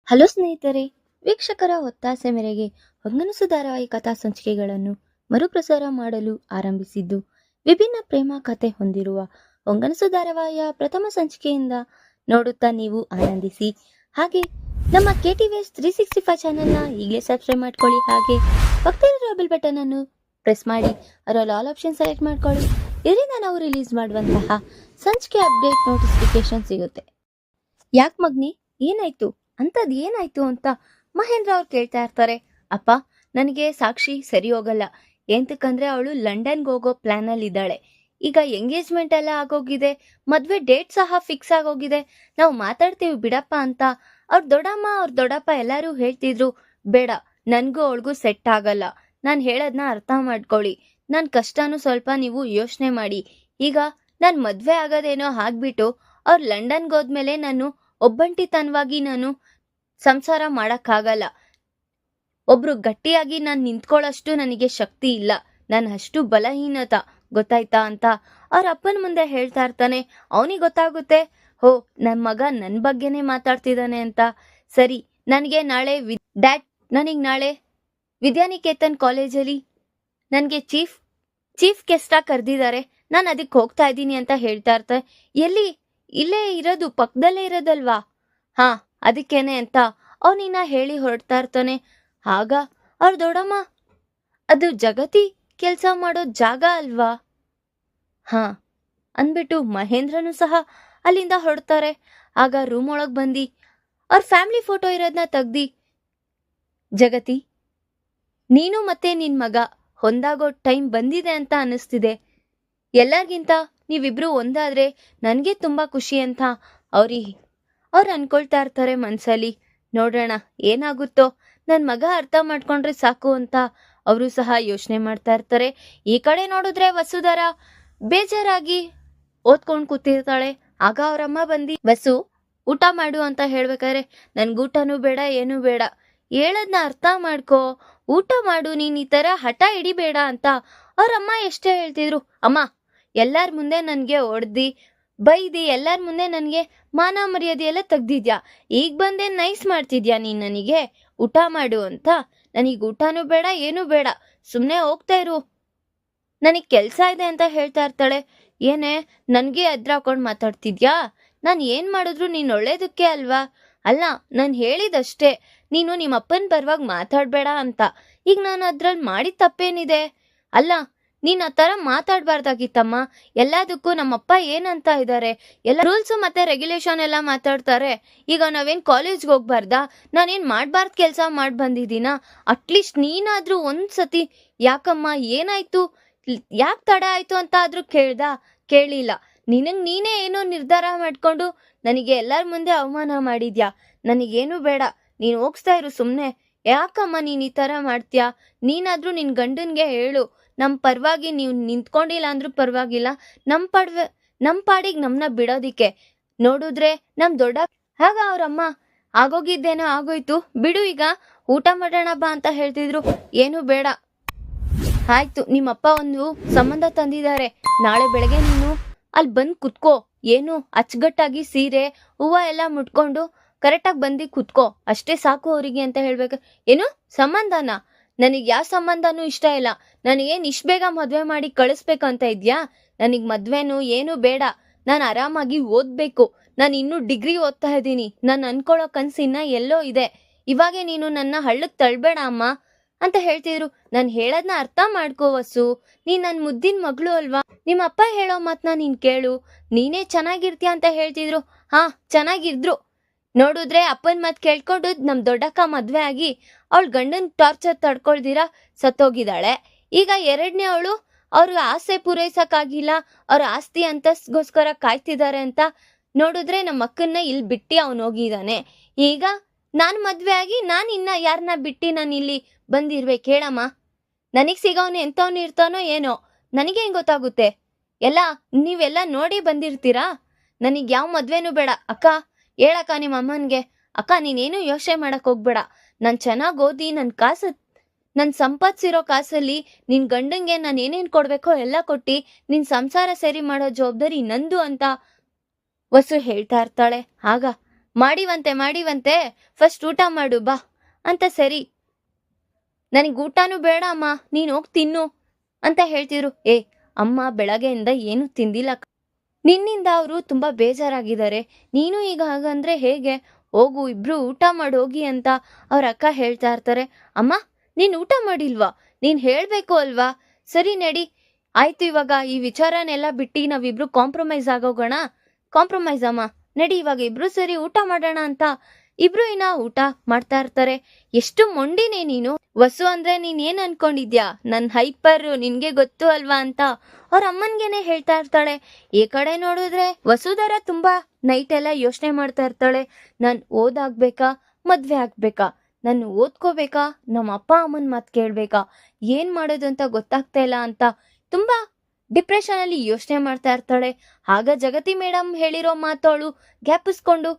Hello ಸ್ನೇಹಿತರೆ, ವೀಕ್ಷಕರ ಒತ್ತಾಸೆ ಮೇರೆಗೆ ಹೊಂಗನಸು ಧಾರಾವಾಹಿ ಕಥಾ ಸಂಚಿಕೆಗಳನ್ನು ಮರುಪ್ರಸಾರ ಮಾಡಲು ಆರಂಭಿಸಿದ್ದು, ವಿಭಿನ್ನ ಪ್ರೇಮ ಕಥೆ ಹೊಂದಿರುವ ಹೊಂಗನಸು ಧಾರಾವಾಹಿಯ ಪ್ರಥಮ ಸಂಚಿಕೆಯಿಂದ ನೋಡುತ್ತಾ ನೀವು ಆನಂದಿಸಿ. ಹಾಗೆ ನಮ್ಮ KTVS 365 ಚಾನೆಲ್ನ ಈಗಲೇ ಸಬ್ಸ್ಕ್ರೈಬ್ ಮಾಡ್ಕೊಳ್ಳಿ. ಹಾಗೆ ಪಕ್ಕದಲ್ಲಿರೋ ಬೆಲ್ ಬಟನ್ ಅನ್ನು ಪ್ರೆಸ್ ಮಾಡಿ ಅದರಲ್ಲಿ ಆಲ್ ಆಪ್ಷನ್ ಸೆಲೆಕ್ಟ್ ಮಾಡ್ಕೊಳ್ಳಿ. ಇದರಿಂದ ನಾವು ರಿಲೀಸ್ ಮಾಡುವಂತಹ ಸಂಚಿಕೆ ಅಪ್ಡೇಟ್ ನೋಟಿಫಿಕೇಶನ್ ಸಿಗುತ್ತೆ. ಯಾಕೆ ಮಗ್ನಿ, ಏನಾಯ್ತು ಅಂಥದ್ದು ಏನಾಯ್ತು ಅಂತ ಮಹೇಂದ್ರ ಅವ್ರು ಕೇಳ್ತಾ ಇರ್ತಾರೆ. ಅಪ್ಪ, ನನಗೆ ಸಾಕ್ಷಿ ಸರಿ ಹೋಗಲ್ಲ. ಎಂತಕ್ಕಂದ್ರೆ ಅವಳು ಲಂಡನ್ಗೆ ಹೋಗೋ ಪ್ಲಾನಲ್ಲಿ ಇದ್ದಾಳೆ. ಈಗ ಎಂಗೇಜ್ಮೆಂಟ್ ಎಲ್ಲ ಆಗೋಗಿದೆ, ಮದುವೆ ಡೇಟ್ ಸಹ ಫಿಕ್ಸ್ ಆಗೋಗಿದೆ. ನಾವು ಮಾತಾಡ್ತೀವಿ ಬಿಡಪ್ಪ ಅಂತ ಅವ್ರ ದೊಡ್ಡಮ್ಮ ಅವ್ರ ದೊಡ್ಡಪ್ಪ ಎಲ್ಲರೂ ಹೇಳ್ತಿದ್ರು. ಬೇಡ, ನನಗೂ ಅವಳಿಗೂ ಸೆಟ್ ಆಗಲ್ಲ. ನಾನು ಹೇಳೋದನ್ನ ಅರ್ಥ ಮಾಡ್ಕೊಳ್ಳಿ. ನನ್ನ ಕಷ್ಟನೂ ಸ್ವಲ್ಪ ನೀವು ಯೋಚನೆ ಮಾಡಿ. ಈಗ ನಾನು ಮದುವೆ ಆಗೋದೇನೋ ಆಗ್ಬಿಟ್ಟು ಅವ್ರು ಲಂಡನ್ಗೆ ಹೋದ್ಮೇಲೆ ನಾನು ಒಬ್ಬಂಟಿತನವಾಗಿ ನಾನು ಸಂಸಾರ ಮಾಡೋಕ್ಕಾಗಲ್ಲ. ಒಬ್ರು ಗಟ್ಟಿಯಾಗಿ ನಾನು ನಿಂತ್ಕೊಳ್ಳೋಷ್ಟು ನನಗೆ ಶಕ್ತಿ ಇಲ್ಲ. ನಾನು ಅಷ್ಟು ಬಲಹೀನತ, ಗೊತ್ತಾಯ್ತಾ ಅಂತ ಅವ್ರ ಅಪ್ಪನ ಮುಂದೆ ಹೇಳ್ತಾ ಇರ್ತಾನೆ. ಅವನಿಗೆ ಗೊತ್ತಾಗುತ್ತೆ, ಹೋ ನನ್ನ ಮಗ ನನ್ನ ಬಗ್ಗೆನೇ ಮಾತಾಡ್ತಿದ್ದಾನೆ ಅಂತ. ಸರಿ, ನನಗೆ ನಾಳೆ ನಾಳೆ ವಿದ್ಯಾನಿಕೇತನ್ ಕಾಲೇಜಲ್ಲಿ ನನಗೆ ಚೀಫ್ ಗೆಸ್ಟಾಗಿ ಕರೆದಿದ್ದಾರೆ. ನಾನು ಅದಕ್ಕೆ ಹೋಗ್ತಾ ಇದ್ದೀನಿ ಅಂತ ಹೇಳ್ತಾ ಇರ್ತಾರೆ. ಎಲ್ಲಿ? ಇಲ್ಲೇ ಇರೋದು, ಪಕ್ಕದಲ್ಲೇ ಇರೋದಲ್ವಾ? ಹಾ, ಅದಕ್ಕೇನೆ ಅಂತ ಅವನಿನ್ನ ಹೇಳಿ ಹೊರಡ್ತಾ ಇರ್ತಾನೆ. ಆಗ ಅವ್ರ ದೊಡ್ಡಮ್ಮ, ಅದು ಜಗತಿ ಕೆಲಸ ಮಾಡೋ ಜಾಗ ಅಲ್ವಾ? ಹಾ ಅಂದ್ಬಿಟ್ಟು ಮಹೇಂದ್ರನು ಸಹ ಅಲ್ಲಿಂದ ಹೊರಡ್ತಾರೆ. ಆಗ ರೂಮ್ ಒಳಗೆ ಬಂದು ಅವ್ರ ಫ್ಯಾಮಿಲಿ ಫೋಟೋ ಇರೋದನ್ನ ತೆಗ್ದು, ಜಗತಿ, ನೀನು ಮತ್ತೆ ನಿನ್ ಮಗ ಹೊಂದಾಗೋ ಟೈಮ್ ಬಂದಿದೆ ಅಂತ ಅನ್ನಿಸ್ತಿದೆ. ಎಲ್ಲರಿಗಿಂತ ನೀವಿಬ್ರು ಒಂದಾದ್ರೆ ನನಗೆ ತುಂಬಾ ಖುಷಿ ಅಂತ ಅವ್ರು ಅನ್ಕೊಳ್ತಾ ಇರ್ತಾರೆ ಮನ್ಸಲ್ಲಿ. ನೋಡೋಣ ಏನಾಗುತ್ತೋ, ನನ್ನ ಮಗ ಅರ್ಥ ಮಾಡ್ಕೊಂಡ್ರೆ ಸಾಕು ಅಂತ ಅವರು ಸಹ ಯೋಚನೆ ಮಾಡ್ತಾ ಇರ್ತಾರೆ. ಈ ಕಡೆ ನೋಡಿದ್ರೆ ವಸುಧಾರ ಬೇಜಾರಾಗಿ ಓದ್ಕೊಂಡು ಕೂತಿರ್ತಾಳೆ. ಆಗ ಅವರಮ್ಮ ಬಂದು, ವಸು ಊಟ ಮಾಡು ಅಂತ ಹೇಳ್ಬೇಕಾದ್ರೆ, ನನ್ಗೂಟನೂ ಬೇಡ, ಏನೂ ಬೇಡ, ಹೇಳೋದನ್ನ ಅರ್ಥ ಮಾಡ್ಕೋ, ಊಟ ಮಾಡು, ನೀನ್ ಈ ತರ ಹಠ ಹಿಡಿಬೇಡ ಅಂತ ಅವ್ರಮ್ಮ ಎಷ್ಟೇ ಹೇಳ್ತಿದ್ರು. ಅಮ್ಮ, ಎಲ್ಲಾರ ಮುಂದೆ ನನ್ಗೆ ಹೊಡ್ದಿ ಬೈದಿ, ಎಲ್ಲಾರ ಮುಂದೆ ನನ್ಗೆ ಮಾನ ಮರ್ಯಾದೆ ಎಲ್ಲ ತೆಗ್ದಿದ್ಯಾ. ಈಗ ಬಂದೆ ನೈಸ್ ಮಾಡ್ತಿದ್ಯಾ ನೀನ್ ನನಗೆ ಊಟ ಮಾಡು ಅಂತ. ನನಗ್ ಊಟನೂ ಬೇಡ, ಏನೂ ಬೇಡ, ಸುಮ್ನೆ ಹೋಗ್ತಾ ಇರು, ನನಗ್ ಕೆಲ್ಸ ಇದೆ ಅಂತ ಹೇಳ್ತಾ ಇರ್ತಾಳೆ. ಏನೇ ನನ್ಗೆ ಎದ್ರ ಹಾಕೊಂಡ್ ಮಾತಾಡ್ತಿದ್ಯಾ? ನಾನು ಏನ್ ಮಾಡಿದ್ರು ನೀನ್ ಒಳ್ಳೇದಕ್ಕೆ ಅಲ್ವಾ? ಅಲ್ಲ, ನಾನು ಹೇಳಿದಷ್ಟೇ, ನೀನು ನಿಮ್ಮ ಅಪ್ಪನ ಪರವಾಗಿ ಮಾತಾಡ್ಬೇಡ ಅಂತ. ಈಗ ನಾನು ಅದ್ರಲ್ಲಿ ಮಾಡಿದ ತಪ್ಪೇನಿದೆ? ಅಲ್ಲ, ನೀನ್ ಆ ತರ ಮಾತಾಡ್ಬಾರ್ದಾಗಿತ್ತಮ್ಮ. ಎಲ್ಲದಕ್ಕೂ ನಮ್ಮಪ್ಪ ಏನಂತ ಇದ್ದಾರೆ, ಎಲ್ಲ ರೂಲ್ಸು ಮತ್ತೆ ರೆಗ್ಯುಲೇಷನ್ ಎಲ್ಲ ಮಾತಾಡ್ತಾರೆ. ಈಗ ನಾವೇನ್ ಕಾಲೇಜ್ಗೆ ಹೋಗ್ಬಾರ್ದಾ? ನಾನೇನ್ ಮಾಡ್ಬಾರ್ದು ಕೆಲಸ ಮಾಡಿ ಬಂದಿದ್ದೀನಾ? ಅಟ್ಲೀಸ್ಟ್ ನೀನಾದ್ರೂ ಒಂದ್ಸತಿ ಯಾಕಮ್ಮ ಏನಾಯ್ತು, ಯಾಕೆ ತಡ ಆಯ್ತು ಅಂತ ಆದ್ರೂ ಕೇಳಿಲ್ಲ. ನೀನೇ ಏನೋ ನಿರ್ಧಾರ ಮಾಡ್ಕೊಂಡು ನನಗೆ ಎಲ್ಲರ ಮುಂದೆ ಅವಮಾನ ಮಾಡಿದ್ಯಾ. ನನಗೇನು ಬೇಡ, ನೀನು ಹೋಗ್ಸ್ತಾ ಇರು ಸುಮ್ಮನೆ. ಯಾಕಮ್ಮ ನೀನ್ ಈ ತರ ಮಾಡ್ತೀಯಾ? ನೀನಾದ್ರೂ ನಿನ್ ಗಂಡನ್ಗೆ ಹೇಳು, ನಮ್ಮ ಪರವಾಗಿ ನೀವು ನಿಂತ್ಕೊಂಡಿಲ್ಲ ಅಂದ್ರೂ ಪರವಾಗಿಲ್ಲ, ನಮ್ಮ ಪಾಡಿಗೆ ನಮ್ಮನ್ನ ಬಿಡೋದಿಕ್ಕೆ ನೋಡಿದ್ರೆ ನಮ್ ದೊಡ್ಡ. ಆಗ ಅವ್ರಮ್ಮ, ಆಗೋಗಿದ್ದೇನೋ ಆಗೋಯ್ತು ಬಿಡು, ಈಗ ಊಟ ಮಾಡೋಣ ಬಾ ಅಂತ ಹೇಳ್ತಿದ್ರು. ಏನು ಬೇಡ, ಆಯ್ತು, ನಿಮ್ಮಪ್ಪ ಒಂದು ಸಂಬಂಧ ತಂದಿದ್ದಾರೆ, ನಾಳೆ ಬೆಳಗ್ಗೆ ನೀನು ಅಲ್ಲಿ ಬಂದು ಕುತ್ಕೋ. ಏನು ಅಚ್ಚುಗಟ್ಟಾಗಿ ಸೀರೆ ಹೂವ ಎಲ್ಲ ಮುಟ್ಕೊಂಡು ಕರೆಕ್ಟಾಗಿ ಬಂದು ಕುತ್ಕೋ, ಅಷ್ಟೇ ಸಾಕು ಅವರಿಗೆ ಅಂತ ಹೇಳ್ಬೇಕು. ಏನು ಸಂಬಂಧನ? ನನಗೆ ಯಾವ ಸಂಬಂಧನೂ ಇಷ್ಟ ಇಲ್ಲ. ನನಗೇನು ಇಷ್ಟ ಬೇಗ ಮದುವೆ ಮಾಡಿ ಕಳಿಸ್ಬೇಕಂತ ಇದ್ಯಾ? ನನಗೆ ಮದ್ವೆನೂ ಏನೂ ಬೇಡ. ನಾನು ಆರಾಮಾಗಿ ಓದಬೇಕು. ನಾನು ಇನ್ನೂ ಡಿಗ್ರಿ ಓದ್ತಾ ಇದ್ದೀನಿ. ನಾನು ಅನ್ಕೊಳ್ಳೋ ಕನಸು ಇನ್ನ ಎಲ್ಲೋ ಇದೆ. ಇವಾಗೆ ನೀನು ನನ್ನ ಹಳ್ಳಕ್ಕೆ ತಳ್ಬೇಡ ಅಮ್ಮ ಅಂತ ಹೇಳ್ತಿದ್ರು. ನಾನು ಹೇಳೋದನ್ನ ಅರ್ಥ ಮಾಡ್ಕೋ ವಸು, ನೀನ್ ನನ್ನ ಮುದ್ದಿನ ಮಗಳು ಅಲ್ವಾ? ನಿಮ್ಮ ಅಪ್ಪ ಹೇಳೋ ಮಾತನ್ನ ನೀನ್ ಕೇಳು, ನೀನೇ ಚೆನ್ನಾಗಿರ್ತೀಯ ಅಂತ ಹೇಳ್ತಿದ್ರು. ಹಾ, ಚೆನ್ನಾಗಿದ್ರು. ನೋಡಿದ್ರೆ ಅಪ್ಪನ ಮಾತು ಕೇಳ್ಕೊಂಡು ನಮ್ ದೊಡ್ಡಕ್ಕ ಮದ್ವೆ ಆಗಿ ಅವಳ ಗಂಡನ್ ಟಾರ್ಚರ್ ತಡ್ಕೊಳ್ದಿರ ಸತ್ತೋಗಿದ್ದಾಳೆ. ಈಗ ಎರಡನೇ ಅವಳು ಅವ್ರ ಆಸೆ ಪೂರೈಸಕ್ಕಾಗಿಲ್ಲ, ಅವ್ರ ಆಸ್ತಿ ಅಂತಸ್ಗೋಸ್ಕರ ಕಾಯ್ತಿದ್ದಾರೆ ಅಂತ ನೋಡಿದ್ರೆ ನಮ್ಮ ಅಕ್ಕನ್ನ ಇಲ್ಲಿ ಬಿಟ್ಟು ಅವನು ಹೋಗಿದ್ದಾನೆ. ಈಗ ನಾನ್ ಮದ್ವೆ ಆಗಿ ನಾನು ಇನ್ನ ಯಾರನ್ನ ಬಿಟ್ಟು ನಾನು ಇಲ್ಲಿ ಬಂದಿರ್ಬೇಕು ಹೇಳಮ್ಮ? ನನಗ್ ಸಿಗೋನು ಎಂತವ್ನು ಇರ್ತಾನೋ ಏನೋ, ನನಗೆ ಹೆಂಗ್ ಗೊತ್ತಾಗುತ್ತೆ? ನೀವೆಲ್ಲ ನೋಡಿ ಬಂದಿರ್ತೀರಾ. ನನಗ್ ಯಾವ ಮದ್ವೆನೂ ಬೇಡ. ಅಕ್ಕ ಹೇಳಕ್ಕ ನಿಮ್ಮ ಅಮ್ಮನ್ಗೆ, ಅಕ್ಕ ನೀನೇನು ಯೋಚನೆ ಮಾಡಕ್ ಹೋಗ್ಬೇಡ, ನಾನು ಚೆನ್ನಾಗಿ ಓದಿ ನನ್ ಸಂಪಾದಿಸಿರೋ ಕಾಸಲ್ಲಿ ನಿನ್ ಗಂಡಂಗೆ ನಾನು ಏನೇನ್ ಕೊಡ್ಬೇಕೋ ಎಲ್ಲ ಕೊಟ್ಟಿ ನಿನ್ ಸಂಸಾರ ಸರಿ ಮಾಡೋ ಜವಾಬ್ದಾರಿ ನಂದು ಅಂತ ವಸು ಹೇಳ್ತಾ ಇರ್ತಾಳೆ. ಆಗ ಮಾಡಿವಂತೆ ಫಸ್ಟ್ ಊಟ ಮಾಡು ಬಾ ಅಂತ. ಸರಿ ನನಗೆ ಊಟನೂ ಬೇಡ ಅಮ್ಮ, ನೀನು ಹೋಗಿ ತಿನ್ನು ಅಂತ ಹೇಳ್ತಿದ್ರು. ಅಮ್ಮ ಬೆಳಗ್ಗೆಯಿಂದ ಏನು ತಿಂದಿಲ್ಲ, ನಿನ್ನಿಂದ ಅವರು ತುಂಬಾ ಬೇಜಾರಾಗಿದ್ದಾರೆ, ನೀನು ಈಗ ಹಾಗಂದ್ರೆ ಹೇಗೆ, ಹೋಗು ಇಬ್ರು ಊಟ ಮಾಡಿ ಹೋಗಿ ಅಂತ ಅವ್ರ ಅಕ್ಕ ಹೇಳ್ತಾ ಇರ್ತಾರೆ. ಅಮ್ಮ ನೀನ್ ಊಟ ಮಾಡಿಲ್ವಾ, ನೀನ್ ಹೇಳ್ಬೇಕು ಅಲ್ವಾ, ಸರಿ ನಡಿ ಆಯ್ತು, ಇವಾಗ ಈ ವಿಚಾರನೆಲ್ಲ ಬಿಟ್ಟು ನಾವಿಬ್ರು ಕಾಂಪ್ರಮೈಸ್ ಆಗೋಗೋಣ. ಕಾಂಪ್ರಮೈಸ್ ಅಮ್ಮ, ನಡಿ ಇವಾಗ ಇಬ್ರು ಸರಿ ಊಟ ಮಾಡೋಣ ಅಂತ ಇಬ್ರು ಊಟ ಮಾಡ್ತಾ ಇರ್ತಾರೆ. ಎಷ್ಟು ಮೊಂಡಿನೇ ನೀನು ವಸು, ಅಂದ್ರೆ ನೀನ್ ಏನ್ ಅನ್ಕೊಂಡಿದ್ಯಾ, ನನ್ ಹೈಪರ್ ನಿನ್ಗೆ ಗೊತ್ತು ಅಲ್ವಾ ಅಂತ ಅವ್ರ ಅಮ್ಮನ್ಗೆನೆ ಹೇಳ್ತಾ ಇರ್ತಾಳೆ. ಈ ಕಡೆ ನೋಡಿದ್ರೆ ವಸುಧರ ತುಂಬಾ ನೈಟ್ ಎಲ್ಲ ಯೋಚನೆ ಮಾಡ್ತಾ ಇರ್ತಾಳೆ. ನಾನ್ ಓದಾಗ್ಬೇಕಾ, ಮದ್ವೆ ಆಗ್ಬೇಕಾ, ನಾನು ಓದ್ಕೋಬೇಕಾ, ನಮ್ಮ ಅಪ್ಪ ಅಮ್ಮನ್ ಮಾತ್ ಕೇಳ್ಬೇಕಾ, ಏನ್ ಮಾಡೋದು ಅಂತ ಗೊತ್ತಾಗ್ತಾ ಇಲ್ಲ ಅಂತ ತುಂಬಾ ಡಿಪ್ರೆಷನ್ ಅಲ್ಲಿ ಯೋಚನೆ ಮಾಡ್ತಾ ಇರ್ತಾಳೆ. ಆಗ ಜಗತಿ ಮೇಡಮ್ ಹೇಳಿರೋ ಮಾತವಳು ಗ್ಯಾಪಿಸ್ಕೊಂಡು,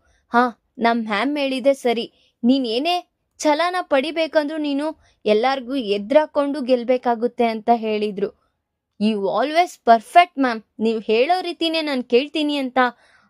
ನಮ್ ಮ್ಯಾಮ್ ಹೇಳಿದೆ ಸರಿ, ನೀನ್ ಏನೇ ಛಲನ ಪಡಿಬೇಕಂದ್ರು ನೀನು ಎಲ್ಲಾರ್ಗೂ ಎದ್ರಾಕೊಂಡು ಗೆಲ್ಬೇಕಾಗುತ್ತೆ ಅಂತ ಹೇಳಿದ್ರು. ಯು ಆಲ್ವೇಸ್ ಪರ್ಫೆಕ್ಟ್ ಮ್ಯಾಮ್, ನೀವ್ ಹೇಳೋ ರೀತಿನೇ ನಾನು ಕೇಳ್ತೀನಿ ಅಂತ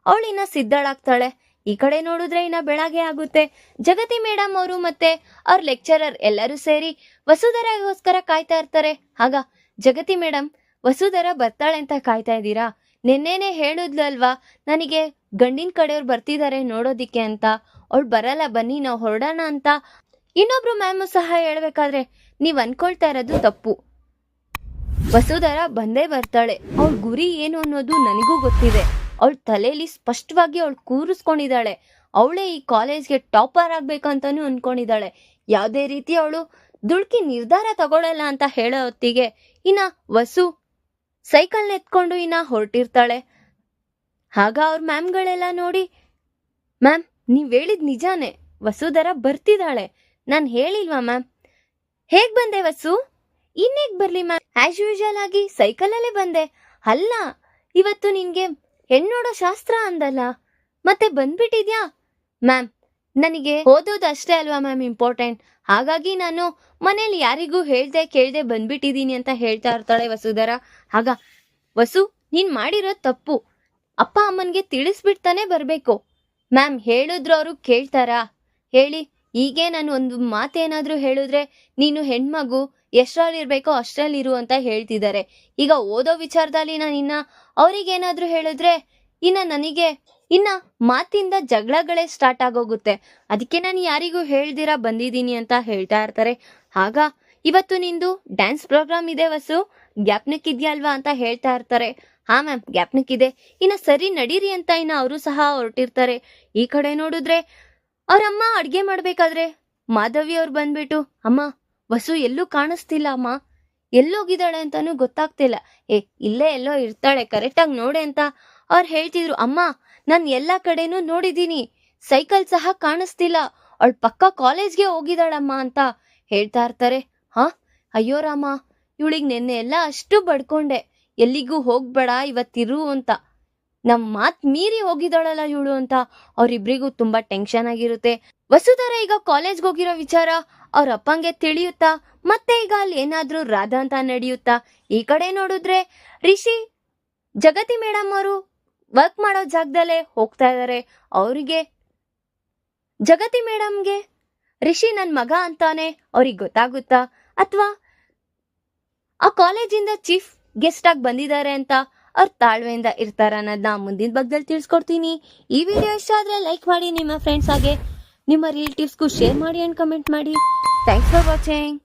ಅವಳಿನ್ನ ಸಿದ್ಧಳಾಗ್ತಾಳೆ. ಈ ಕಡೆ ನೋಡಿದ್ರೆ ಬೆಳಗ್ಗೆ ಆಗುತ್ತೆ. ಜಗತಿ ಮೇಡಮ್ ಅವರು ಮತ್ತೆ ಅವ್ರ ಲೆಕ್ಚರರ್ ಎಲ್ಲರೂ ಸೇರಿ ವಸುಧರಗೋಸ್ಕರ ಕಾಯ್ತಾ ಇರ್ತಾರೆ. ಆಗ ಜಗತಿ ಮೇಡಮ್, ವಸುಧರ ಬರ್ತಾಳೆ ಅಂತ ಕಾಯ್ತಾ ಇದ್ದೀರಾ, ನೆನ್ನೆನೆ ಹೇಳಿದ್ಲು ಅಲ್ವಾ ನನಗೆ ಗಂಡಿನ ಕಡೆಯವ್ರು ಬರ್ತಿದ್ದಾರೆ ನೋಡೋದಿಕ್ಕೆ ಅಂತ, ಅವಳು ಬರಲ್ಲ ಬನ್ನಿ ನಾವು ಹೊರಡೋಣ ಅಂತ ಇನ್ನೊಬ್ರು ಮ್ಯಾಮು ಸಹ ಹೇಳ್ಬೇಕಾದ್ರೆ ನೀವ್ ಅನ್ಕೊಳ್ತಾ ಇರೋದು ತಪ್ಪು. ವಸುಧರ ಬಂದೇ ಬರ್ತಾಳೆ, ಅವಳ ಗುರಿ ಏನು ಅನ್ನೋದು ನನಗೂ ಗೊತ್ತಿದೆ. ಅವಳ ತಲೆಯಲ್ಲಿ ಸ್ಪಷ್ಟವಾಗಿ ಅವಳು ಕೂರಿಸ್ಕೊಂಡಿದ್ದಾಳೆ. ಅವಳೇ ಈ ಕಾಲೇಜ್ಗೆ ಟಾಪರ್ ಆಗ್ಬೇಕಂತಾನು ಅನ್ಕೊಂಡಿದ್ದಾಳೆ. ಯಾವುದೇ ರೀತಿ ಅವಳು ದುಡುಕಿ ನಿರ್ಧಾರ ತಗೊಳ್ಳಲ್ಲ ಅಂತ ಹೇಳೋ ಹೊತ್ತಿಗೆ ವಸು ಸೈಕಲ್ ಎತ್ಕೊಂಡು ಹೊರಟಿರ್ತಾಳೆ. ಆಗ ಅವ್ರ ಮ್ಯಾಮ್ಗಳೆಲ್ಲ ನೋಡಿ, ಮ್ಯಾಮ್ ನೀವ್ ಹೇಳಿದ್ ನಿಜಾನೇ, ವಸುಧರ ಬರ್ತಿದ್ದಾಳೆ, ನಾನ್ ಹೇಳಿಲ್ವಾ ಮ್ಯಾಮ್. ಹೇಗ್ ಬಂದೆ ವಸು, ಇನ್ನೇಗ್ ಬರ್ಲಿ ಮ್ಯಾಮ್, ಆಸ್ ಯೂಶುವಲ್ ಆಗಿ ಸೈಕಲಲ್ಲೇ ಬಂದೆ. ಅಲ್ಲ ಇವತ್ತು ನಿನ್ಗೆ ಹೆಣ್ಣೋಡೋ ಶಾಸ್ತ್ರ ಅಂದಲ್ಲ, ಮತ್ತೆ ಬಂದ್ಬಿಟ್ಟಿದ್ಯಾ. ಮ್ಯಾಮ್ ನನಗೆ ಓದೋದು ಅಷ್ಟೇ ಅಲ್ವಾ ಮ್ಯಾಮ್ ಇಂಪಾರ್ಟೆಂಟ್, ಹಾಗಾಗಿ ನಾನು ಮನೇಲಿ ಯಾರಿಗೂ ಕೇಳ್ದೆ ಬಂದ್ಬಿಟ್ಟಿದೀನಿ ಅಂತ ಹೇಳ್ತಾ ಇರ್ತಾಳೆ ವಸುಧರ. ಆಗ ವಸು ನೀನ್ ಮಾಡಿರೋದ್ ತಪ್ಪು, ಅಪ್ಪ ಅಮ್ಮನ್ಗೆ ತಿಳಿಸ್ಬಿಡ್ತಾನೆ ಬರ್ಬೇಕು. ಮ್ಯಾಮ್ ಹೇಳಿದ್ರು ಅವರು ಕೇಳ್ತಾರಾ ಹೇಳಿ, ಹೀಗೆ ನಾನು ಒಂದು ಮಾತೇನಾದ್ರೂ ಹೇಳಿದ್ರೆ ನೀನು ಹೆಣ್ಮಗು ಎಷ್ಟರಲ್ಲಿರ್ಬೇಕೋ ಅಷ್ಟರಲ್ಲಿರು ಅಂತ ಹೇಳ್ತಿದ್ದಾರೆ. ಈಗ ಓದೋ ವಿಚಾರದಲ್ಲಿ ನಾನು ಅವ್ರಿಗೇನಾದ್ರೂ ಹೇಳಿದ್ರೆ ನನಗೆ ಮಾತಿಂದ ಜಗಳಗಳೇ ಸ್ಟಾರ್ಟ್ ಆಗೋಗುತ್ತೆ, ಅದಕ್ಕೆ ನಾನು ಯಾರಿಗೂ ಹೇಳ್ದಿರಾ ಬಂದಿದ್ದೀನಿ ಅಂತ ಹೇಳ್ತಾ ಇರ್ತಾರೆ. ಆಗ ಇವತ್ತು ನಿಂದು ಡ್ಯಾನ್ಸ್ ಪ್ರೋಗ್ರಾಮ್ ಇದೆ ವಸು, ಜ್ಞಾಪನಕ್ಕಿದ್ಯಾ ಅಲ್ವಾ ಅಂತ ಹೇಳ್ತಾ ಇರ್ತಾರೆ. ಹಾ ಮ್ಯಾಮ್ ಜ್ಞಾಪನಕ್ಕಿದೆ, ಸರಿ ನಡೀರಿ ಅಂತ ಅವರು ಸಹ ಹೊರಟಿರ್ತಾರೆ. ಈ ಕಡೆ ನೋಡಿದ್ರೆ ಅವ್ರಮ್ಮ ಅಡ್ಗೆ ಮಾಡ್ಬೇಕಾದ್ರೆ ಮಾಧವಿ ಅವ್ರು ಬಂದ್ಬಿಟ್ಟು, ಅಮ್ಮ ವಸು ಎಲ್ಲೂ ಕಾಣಿಸ್ತಿಲ್ಲ ಅಮ್ಮ, ಎಲ್ಲೋಗಿದ್ದಾಳೆ ಅಂತಾನು ಗೊತ್ತಾಗ್ತಿಲ್ಲ. ಇಲ್ಲೇ ಎಲ್ಲೋ ಇರ್ತಾಳೆ, ಕರೆಕ್ಟಾಗಿ ನೋಡೆ ಅಂತ ಅವ್ರು ಹೇಳ್ತಿದ್ರು. ಅಮ್ಮ ನಾನು ಎಲ್ಲಾ ಕಡೆನೂ ನೋಡಿದೀನಿ, ಸೈಕಲ್ ಸಹ ಕಾಣಿಸ್ತಿಲ್ಲ, ಅವಳ ಪಕ್ಕ ಕಾಲೇಜ್ಗೆ ಹೋಗಿದ್ದಾಳಮ್ಮ ಅಂತ ಹೇಳ್ತಾ ಇರ್ತಾರೆ. ಅಯ್ಯೋ ರಾಮ, ಇವಳಿಗೆ ನೆನ್ನೆ ಎಲ್ಲ ಅಷ್ಟು ಬಡ್ಕೊಂಡೆ, ಎಲ್ಲಿಗೂ ಹೋಗ್ಬೇಡ ಇವತ್ತಿರು ಅಂತ, ನಮ್ ಮಾತ್ ಮೀರಿ ಹೋಗಿದ್ದಾಳಲ್ಲ ಇವಳು ಅಂತ ಅವ್ರಿಬ್ರಿಗೂ ತುಂಬಾ ಟೆನ್ಷನ್ ಆಗಿರುತ್ತೆ. ವಸುಧರ ಈಗ ಕಾಲೇಜ್ಗೆ ಹೋಗಿರೋ ವಿಚಾರ ಅವ್ರ ಅಪ್ಪಂಗೆ ತಿಳಿಯುತ್ತಾ, ಮತ್ತೆ ಈಗ ಅಲ್ಲಿ ಏನಾದ್ರೂ ರಾಧಾ ಅಂತ ನಡೆಯುತ್ತಾ. ಈ ಕಡೆ ನೋಡಿದ್ರೆ ರಿಷಿ ಜಗತಿ ಮೇಡಮ್ ಅವರು ವರ್ಕ್ ಮಾಡೋ ಜಾಗದಲ್ಲೇ ಹೋಗ್ತಾ ಇದಾರೆ. ಅವರಿಗೆ ಜಗತಿ ಮೇಡಮ್ಗೆ ರಿಷಿ ನನ್ ಮಗ ಅಂತಾನೆ ಅವ್ರಿಗೆ ಗೊತ್ತಾಗುತ್ತಾ, ಅಥವಾ ಆ ಕಾಲೇಜಿಂದ ಚೀಫ್ ಗೆಸ್ಟ್ ಆಗಿ ಬಂದಿದ್ದಾರೆ ಅಂತ ಅವ್ರ ತಾಳ್ವೆಯಿಂದ ಇರ್ತಾರ ಅನ್ನೋದನ್ನ ಮುಂದಿನ ಭಾಗದಲ್ಲಿ ತಿಳಿಸ್ಕೊಡ್ತೀನಿ. ಈ ವಿಡಿಯೋ ಇಷ್ಟ ಆದ್ರೆ ಲೈಕ್ ಮಾಡಿ, ನಿಮ್ಮ ಫ್ರೆಂಡ್ಸ್ ಹಾಗೆ ನಿಮ್ಮ ರಿಲೇಟಿವ್ಸ್ಗೂ ಶೇರ್ ಮಾಡಿ ಅಂಡ್ ಕಮೆಂಟ್ ಮಾಡಿ. Thanks for watching.